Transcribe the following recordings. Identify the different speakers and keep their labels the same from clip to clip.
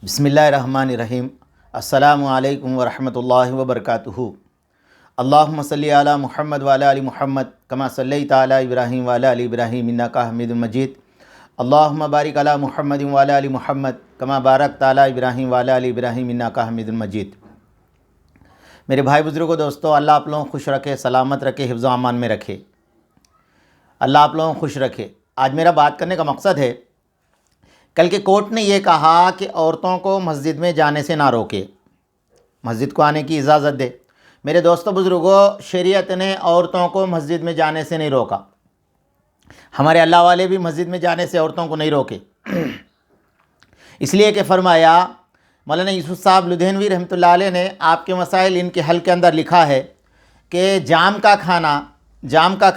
Speaker 1: بسم اللہ الرحمن الرحیم۔ السلام علیکم ورحمۃ اللہ وبرکاتہ۔ اللہم صلی علی محمد وعلی آل محمد کما صلیت علی ابراہیم وعلی آل ابراہیم انک حمید مجید۔ اللہم بارک علی محمد وعلی آل محمد کما بارکت علی ابراہیم وعلی آل ابراہیم انک حمید مجید۔ میرے بھائی بزرگوں، دوستو، اللہ آپ لوگوں کو خوش رکھے، سلامت رکھے، حفظ و امان میں رکھے۔ اللہ آپ لوگوں کو خوش رکھے۔ آج میرا بات کرنے کا مقصد ہے، کل کے کورٹ نے یہ کہا کہ عورتوں کو مسجد میں جانے سے نہ روکے، مسجد کو آنے کی اجازت دے۔ میرے دوستو بزرگوں، شریعت نے عورتوں کو مسجد میں جانے سے نہیں روکا۔ ہمارے اللہ والے بھی مسجد میں جانے سے عورتوں کو نہیں روکے، اس لیے کہ فرمایا، مولانا یوسف صاحب لدھینوی رحمۃ اللہ علیہ نے آپ کے مسائل ان کے حل کے اندر لکھا ہے کہ جام کا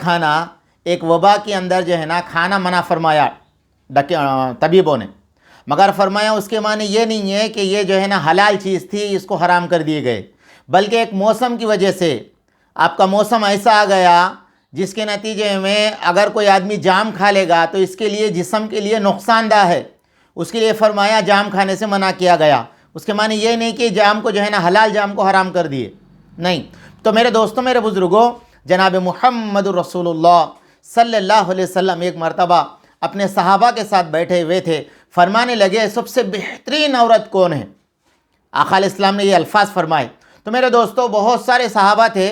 Speaker 1: کھانا ایک وبا کے اندر جو ہے نا کھانا منع فرمایا طبیبوں نے، مگر فرمایا اس کے معنی یہ نہیں ہے کہ یہ جو ہے نا حلال چیز تھی، اس کو حرام کر دیے گئے، بلکہ ایک موسم کی وجہ سے آپ کا موسم ایسا آ گیا جس کے نتیجے میں اگر کوئی آدمی جام کھا لے گا تو اس کے لیے جسم کے لیے نقصان دہ ہے، اس کے لیے فرمایا جام کھانے سے منع کیا گیا۔ اس کے معنی یہ نہیں کہ جام کو جو ہے نا حلال جام کو حرام کر دیے، نہیں۔ تو میرے دوستوں، میرے بزرگوں، جناب محمد رسول اللہ صلی اللہ علیہ وسلم ایک مرتبہ اپنے صحابہ کے ساتھ بیٹھے ہوئے تھے، فرمانے لگے سب سے بہترین عورت کون ہے؟ آقا علیہ السلام نے یہ الفاظ فرمائے۔ تو میرے دوستو، بہت سارے صحابہ تھے،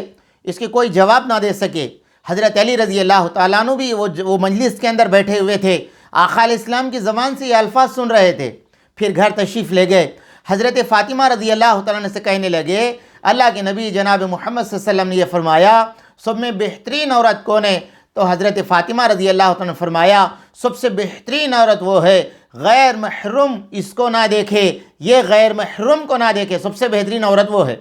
Speaker 1: اس کے کوئی جواب نہ دے سکے۔ حضرت علی رضی اللہ تعالیٰ عنہ بھی وہ مجلس کے اندر بیٹھے ہوئے تھے، آقا علیہ السلام کی زبان سے یہ الفاظ سن رہے تھے، پھر گھر تشریف لے گئے۔ حضرت فاطمہ رضی اللہ تعالیٰ عنہ سے کہنے لگے، اللہ کے نبی جناب محمد صلی اللہ علیہ وسلم نے یہ فرمایا سب میں بہترین عورت کون ہے؟ تو حضرت فاطمہ رضی اللہ تعالیٰ نے فرمایا سب سے بہترین عورت وہ ہے غیر محرم اس کو نہ دیکھے، یہ غیر محرم کو نہ دیکھے، سب سے بہترین عورت وہ ہے۔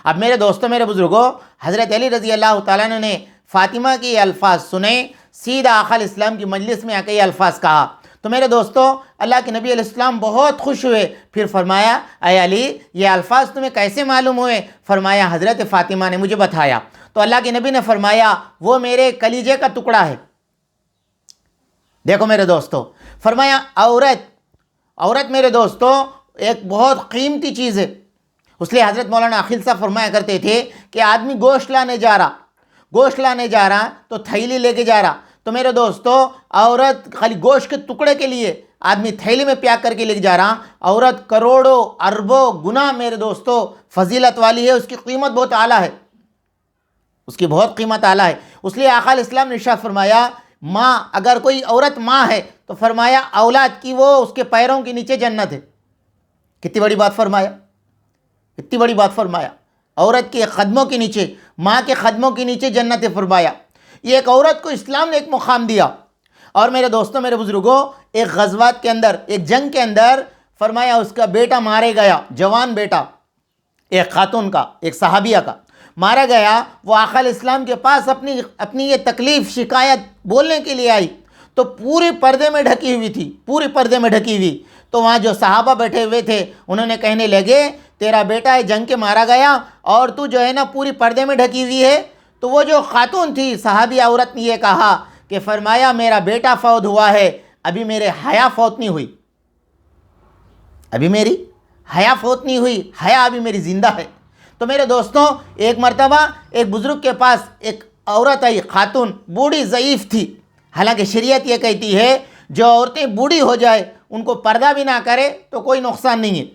Speaker 1: اب میرے دوستوں، میرے بزرگوں، حضرت علی رضی اللہ تعالیٰ نے فاطمہ کے یہ الفاظ سنے، سیدھا آقا علیہ السلام کی مجلس میں آ کے یہ الفاظ کہا۔ تو میرے دوستوں، اللہ کے نبی علیہ السلام بہت خوش ہوئے، پھر فرمایا، اے علی یہ الفاظ تمہیں کیسے معلوم ہوئے؟ فرمایا حضرت فاطمہ نے مجھے بتایا۔ تو اللہ کے نبی نے فرمایا وہ میرے کلیجے کا ٹکڑا ہے۔ دیکھو میرے دوستو، فرمایا عورت میرے دوستو ایک بہت قیمتی چیز ہے۔ اس لیے حضرت مولانا عقیل صاحب فرمایا کرتے تھے کہ آدمی گوشت لانے جا رہا تو تھیلی لے کے جا رہا، تو میرے دوستو عورت خالی گوشت کے ٹکڑے کے لیے آدمی تھیلی میں پیک کر کے لے کے جا رہا، عورت کروڑوں اربوں گنا میرے دوستو فضیلت والی ہے، اس کی قیمت بہت اعلیٰ ہے، اس کی بہت قیمت اعلیٰ ہے۔ اس لیے آقا علیہ السلام نے ارشاد فرمایا، ماں اگر کوئی عورت ماں ہے تو فرمایا اولاد کی وہ اس کے پیروں کے نیچے جنت ہے۔ کتنی بڑی بات فرمایا، کتنی بڑی بات فرمایا، عورت کے قدموں کے نیچے، ماں کے قدموں کے نیچے جنت ہے فرمایا۔ یہ ایک عورت کو اسلام نے ایک مقام دیا۔ اور میرے دوستوں، میرے بزرگوں، ایک غزوات کے اندر، ایک جنگ کے اندر فرمایا اس کا بیٹا مارے گیا، جوان بیٹا ایک خاتون کا، ایک صحابیہ کا مارا گیا۔ وہ آقا علیہ السلام کے پاس اپنی یہ تکلیف شکایت بولنے کے لیے آئی، تو پورے پردے میں ڈھکی ہوئی تھی، پورے پردے میں ڈھکی ہوئی۔ تو وہاں جو صحابہ بیٹھے ہوئے تھے انہوں نے کہنے لگے تیرا بیٹا ہے جنگ کے مارا گیا اور تو جو ہے نا پوری پردے میں ڈھکی ہوئی ہے۔ تو وہ جو خاتون تھی صحابی عورت نے یہ کہا کہ فرمایا میرا بیٹا فوت ہوا ہے، ابھی میرے حیا فوت نہیں ہوئی، ابھی میری حیا فوت نہیں ہوئی، حیا ابھی میری زندہ ہے۔ تو میرے دوستوں، ایک مرتبہ ایک بزرگ کے پاس ایک عورت آئی، خاتون بوڑھی ضعیف تھی۔ حالانکہ شریعت یہ کہتی ہے جو عورتیں بوڑھی ہو جائے ان کو پردہ بھی نہ کرے تو کوئی نقصان نہیں ہے،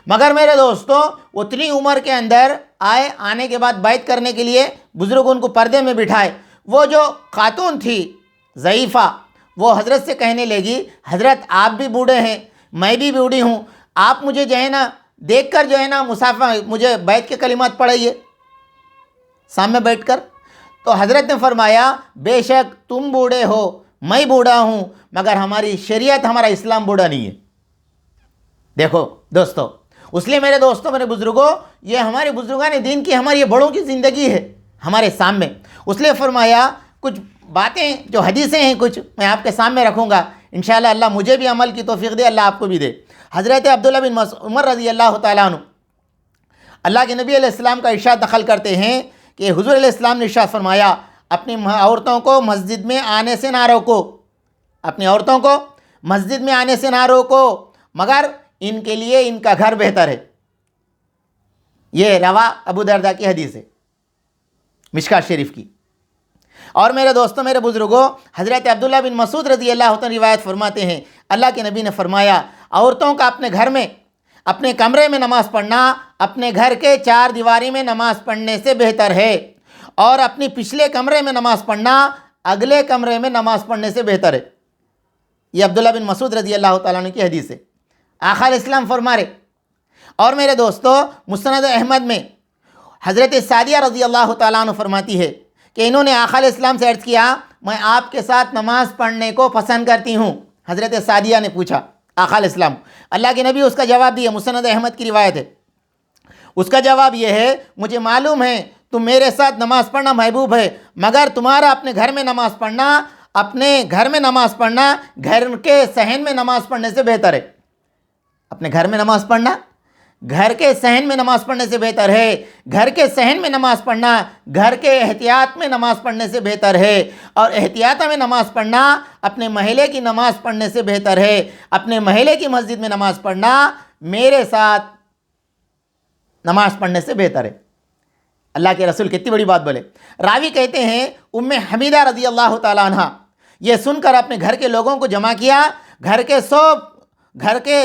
Speaker 1: مگر میرے دوستوں اتنی عمر کے اندر آنے کے بعد بیعت کرنے کے لیے بزرگ ان کو پردے میں بٹھائے۔ وہ جو خاتون تھی ضعیفہ، وہ حضرت سے کہنے لگی حضرت آپ بھی بوڑھے ہیں، میں بھی بوڑھی ہوں، آپ مجھے جو ہے نا دیکھ کر جو ہے نا مجھے بیعت کے کلمات پڑھائیے سامنے بیٹھ کر۔ تو حضرت نے فرمایا بے شک تم بوڑھے ہو، میں بوڑھا ہوں، مگر ہماری شریعت، ہمارا اسلام بوڑھا نہیں ہے۔ دیکھو دوستو، اس لیے میرے دوستوں، میرے بزرگوں، یہ ہمارے بزرگان دین کی، ہماری بڑوں کی زندگی ہے ہمارے سامنے۔ اس لیے فرمایا کچھ باتیں جو حدیثیں ہیں کچھ میں آپ کے سامنے رکھوں گا، انشاءاللہ اللہ مجھے بھی عمل کی توفیق دے، اللہ آپ کو بھی دے۔ حضرت عبداللہ بن عمر رضی اللہ تعالیٰ عنہ، اللہ کے نبی علیہ السلام کا ارشاد نقل کرتے ہیں کہ حضور علیہ السلام نے ارشاد فرمایا اپنی عورتوں کو مسجد میں آنے سے نہ روکو، اپنی عورتوں کو مسجد میں آنے سے نہ روکو مگر ان کے لیے ان کا گھر بہتر ہے۔ یہ روا ابو درداء کی حدیث ہے مشکات شریف کی۔ اور میرے دوستوں، میرے بزرگوں، حضرت عبداللہ بن مسعود رضی اللہ عنہ روایت فرماتے ہیں، اللہ کے نبی نے فرمایا عورتوں کا اپنے گھر میں، اپنے کمرے میں نماز پڑھنا اپنے گھر کے چار دیواری میں نماز پڑھنے سے بہتر ہے، اور اپنی پچھلے کمرے میں نماز پڑھنا اگلے کمرے میں نماز پڑھنے سے بہتر ہے۔ یہ عبداللہ بن مسعود رضی اللہ تعالیٰ عنہ کی حدیث ہے۔ آقا علیہ السلام فرما رہے۔ اور میرے دوستو، مسند احمد میں حضرت سعدیہ رضی اللہ تعالیٰ عنہ فرماتی ہے کہ انہوں نے آقا علیہ السلام سے عرض کیا، میں آپ کے ساتھ نماز پڑھنے کو پسند کرتی ہوں۔ حضرت سعدیہ نے پوچھا آقا علیہ السلام، اللہ کے نبی اس کا جواب دیا، مسند احمد کی روایت ہے، اس کا جواب یہ ہے، مجھے معلوم ہے تم میرے ساتھ نماز پڑھنا محبوب ہے، مگر تمہارا اپنے گھر میں نماز پڑھنا، اپنے گھر میں نماز پڑھنا گھر کے صحن میں نماز پڑھنے سے بہتر ہے۔ اپنے گھر میں نماز پڑھنا گھر کے صحن میں نماز پڑھنے سے بہتر ہے، گھر کے صحن میں نماز پڑھنا گھر کے احتیاط میں نماز پڑھنے سے بہتر ہے، اور احتیاط میں نماز پڑھنا اپنے محلے کی نماز پڑھنے سے بہتر ہے۔ اپنے محلے کی مسجد میں نماز پڑھنا میرے ساتھ نماز پڑھنے سے بہتر ہے۔ اللہ کے رسول کتنی بڑی بات بولے۔ راوی کہتے ہیں ام حمیدہ رضی اللہ تعالیٰ عنہ یہ سن کر اپنے گھر کے لوگوں کو جمع کیا، گھر کے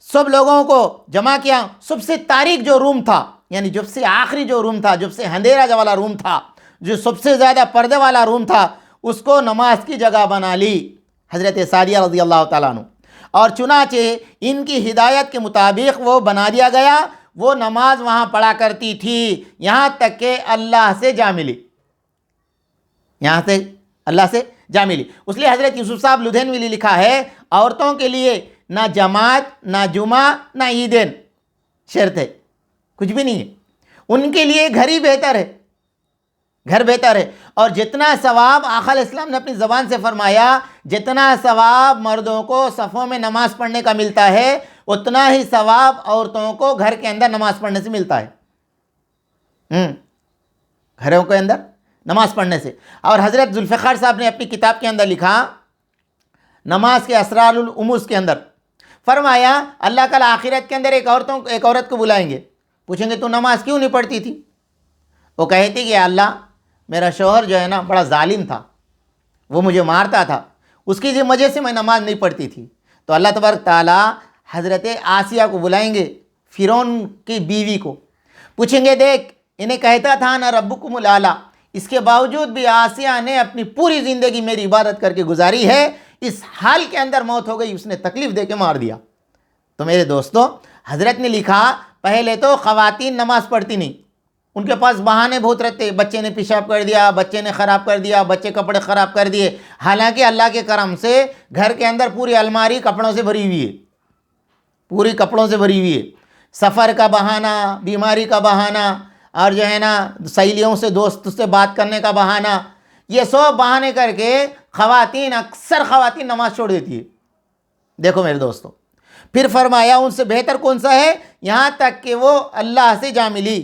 Speaker 1: سب لوگوں کو جمع کیا، سب سے تاریک جو روم تھا، یعنی جب سے آخری جو روم تھا، جب سے اندھیرا والا روم تھا، جو سب سے زیادہ پردے والا روم تھا، اس کو نماز کی جگہ بنا لی حضرت سعدیہ رضی اللہ تعالیٰ عنہ، اور چنانچہ ان کی ہدایت کے مطابق وہ بنا دیا گیا، وہ نماز وہاں پڑھا کرتی تھی یہاں تک کہ اللہ سے جا ملی، یہاں سے اللہ سے جا ملی۔ اس لیے حضرت یوسف صاحب لدھینوی نے لکھا ہے، عورتوں کے لیے نہ جماعت، نہ جمعہ، نہ عیدین شرط ہے، کچھ بھی نہیں ہے، ان کے لیے گھر ہی بہتر ہے، گھر بہتر ہے۔ اور جتنا ثواب آقا علیہ السلام نے اپنی زبان سے فرمایا، جتنا ثواب مردوں کو صفوں میں نماز پڑھنے کا ملتا ہے، اتنا ہی ثواب عورتوں کو گھر کے اندر نماز پڑھنے سے ملتا ہے، گھروں کے اندر نماز پڑھنے سے۔ اور حضرت ذوالفقار صاحب نے اپنی کتاب کے اندر لکھا، نماز کے اسرار الاموس کے اندر فرمایا، اللہ کل آخرت کے اندر ایک عورت کو بلائیں گے، پوچھیں گے تو نماز کیوں نہیں پڑھتی تھی؟ وہ کہتی کہ اللہ میرا شوہر جو ہے نا بڑا ظالم تھا، وہ مجھے مارتا تھا، اس کی وجہ سے میں نماز نہیں پڑھتی تھی۔ تو اللہ تبارک تعالیٰ حضرت آسیہ کو بلائیں گے، فرعون کی بیوی کو، پوچھیں گے دیکھ انہیں کہتا تھا نا ربکم الاعلیٰ، اس کے باوجود بھی آسیہ نے اپنی پوری زندگی میری عبادت کر کے گزاری ہے، اس حال کے اندر موت ہو گئی، اس نے تکلیف دے کے مار دیا۔ تو میرے دوستو، حضرت نے لکھا پہلے تو خواتین نماز پڑھتی نہیں، ان کے پاس بہانے بہت رہتے، بچے نے پیشاب کر دیا، بچے نے خراب کر دیا، بچے کپڑے خراب کر دیے، حالانکہ اللہ کے کرم سے گھر کے اندر پوری الماری کپڑوں سے بھری ہوئی ہے، پوری کپڑوں سے بھری ہوئی ہے۔ سفر کا بہانہ، بیماری کا بہانہ، اور جو ہے نا سہیلیوں سے دوست سے بات کرنے کا بہانہ، یہ سب بہانے کر کے اکثر خواتین نماز چھوڑ دیتی ہے۔ دیکھو میرے دوستو، پھر فرمایا ان سے بہتر کون سا ہے، یہاں تک کہ وہ اللہ سے جا ملی۔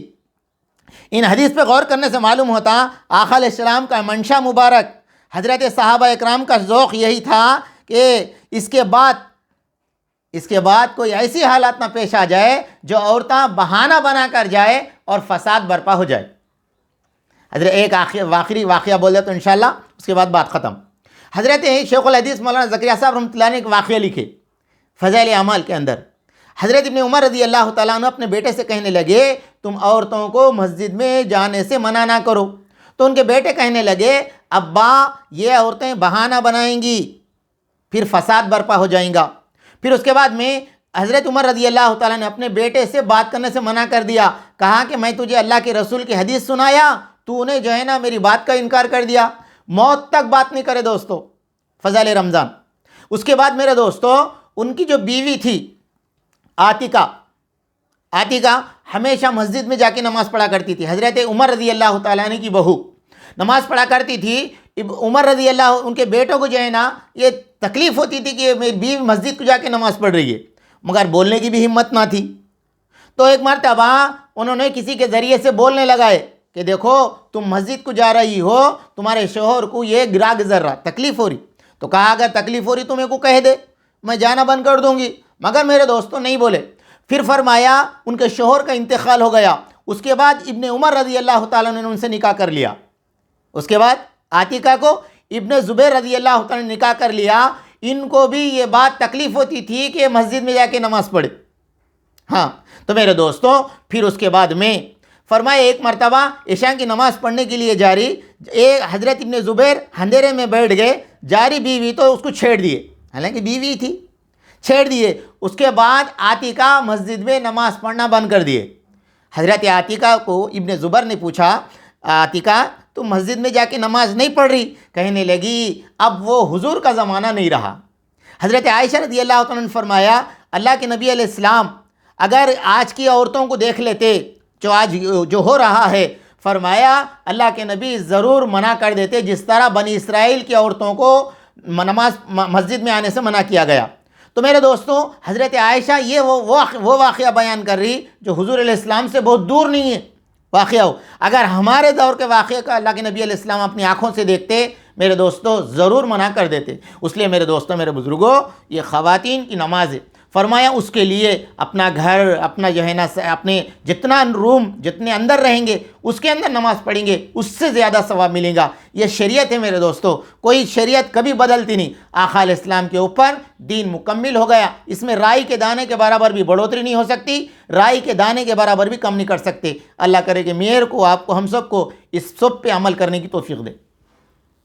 Speaker 1: ان حدیث پہ غور کرنے سے معلوم ہوتا آقا علیہ السلام کا منشا مبارک، حضرت صحابہ اکرام کا ذوق یہی تھا کہ اس کے بعد کوئی ایسی حالات نہ پیش آ جائے جو عورتیں بہانہ بنا کر جائے اور فساد برپا ہو جائے۔ حضرت ایک آخری واقعہ بول دے تو انشاءاللہ اس کے بعد بات ختم۔ حضرت شیخ الحدیث مولانا زکریا صاحب رحمۃ اللہ نے ایک واقعہ لکھے فضائل اعمال کے اندر۔ حضرت ابن عمر رضی اللہ تعالیٰ عنہ اپنے بیٹے سے کہنے لگے، تم عورتوں کو مسجد میں جانے سے منع نہ کرو۔ تو ان کے بیٹے کہنے لگے، ابا یہ عورتیں بہانہ بنائیں گی، پھر فساد برپا ہو جائیں گا۔ پھر اس کے بعد میں حضرت عمر رضی اللہ تعالیٰ نے اپنے بیٹے سے بات کرنے سے منع کر دیا، کہا کہ میں تجھے اللہ کے رسول کی حدیث سنایا، تو نے جو ہے نا میری بات کا انکار کر دیا، موت تک بات نہیں کرے دوستو، فضائل رمضان۔ اس کے بعد میرے دوستو، ان کی جو بیوی تھی عاتقہ ہمیشہ مسجد میں جا کے نماز پڑھا کرتی تھی۔ حضرت عمر رضی اللہ تعالیٰ عنہ کی بہو نماز پڑھا کرتی تھی۔ عمر رضی اللہ ان کے بیٹوں کو جو ہے نا یہ تکلیف ہوتی تھی کہ میری بیوی مسجد کو جا کے نماز پڑھ رہی ہے، مگر بولنے کی بھی ہمت نہ تھی۔ تو ایک مرتبہ انہوں نے کسی کے ذریعے سے بولنے لگائے کہ دیکھو تم مسجد کو جا رہی ہو، تمہارے شوہر کو یہ گرا گزر رہا، تکلیف ہو رہی۔ تو کہا اگر تکلیف ہو رہی تو میرے کو کہہ دے، میں جانا بند کر دوں گی، مگر میرے دوستوں نہیں بولے۔ پھر فرمایا ان کے شوہر کا انتقال ہو گیا، اس کے بعد ابن عمر رضی اللہ تعالیٰ نے ان سے نکاح کر لیا۔ اس کے بعد عاتقہ کو ابن زبیر رضی اللہ تعالیٰ نے نکاح کر لیا۔ ان کو بھی یہ بات تکلیف ہوتی تھی کہ مسجد میں جا کے نماز پڑھے۔ ہاں تو میرے دوستوں پھر اس کے بعد میں فرمایا ایک مرتبہ عشاء کی نماز پڑھنے کے لیے جاری، حضرت ابن زبیر اندھیرے میں بیٹھ گئے، جاری بیوی تو اس کو چھیڑ دیے، حالانکہ بیوی تھی، چھیڑ دیے۔ اس کے بعد عاتقہ مسجد میں نماز پڑھنا بند کر دیے۔ حضرت عاتقہ کو ابن زبیر نے پوچھا، عاتقہ تو مسجد میں جا کے نماز نہیں پڑھ رہی؟ کہنے لگی اب وہ حضور کا زمانہ نہیں رہا۔ حضرت عائشہ رضی اللہ عنہ نے فرمایا اللہ کے نبی علیہ السلام اگر آج کی عورتوں کو دیکھ لیتے جو آج جو ہو رہا ہے، فرمایا اللہ کے نبی ضرور منع کر دیتے جس طرح بنی اسرائیل کی عورتوں کو نماز مسجد میں آنے سے منع کیا گیا۔ تو میرے دوستوں حضرت عائشہ یہ وہ واقعہ بیان کر رہی جو حضور علیہ السلام سے بہت دور نہیں ہے واقعہ ہو۔ اگر ہمارے دور کے واقعے کا اللہ کے نبی علیہ السلام اپنی آنکھوں سے دیکھتے میرے دوستوں ضرور منع کر دیتے۔ اس لیے میرے دوستوں میرے بزرگوں یہ خواتین کی نماز ہے، فرمایا اس کے لیے اپنا گھر اپنا جو ہے نا اپنے جتنا روم جتنے اندر رہیں گے اس کے اندر نماز پڑھیں گے اس سے زیادہ ثواب ملے گا۔ یہ شریعت ہے میرے دوستوں، کوئی شریعت کبھی بدلتی نہیں۔ آقا علیہ السلام کے اوپر دین مکمل ہو گیا، اس میں رائی کے دانے کے برابر بھی بڑھوتری نہیں ہو سکتی، رائی کے دانے کے برابر بھی کم نہیں کر سکتے۔ اللہ کرے کہ میرے کو آپ کو ہم سب کو اس سب پہ عمل کرنے کی توفیق دے۔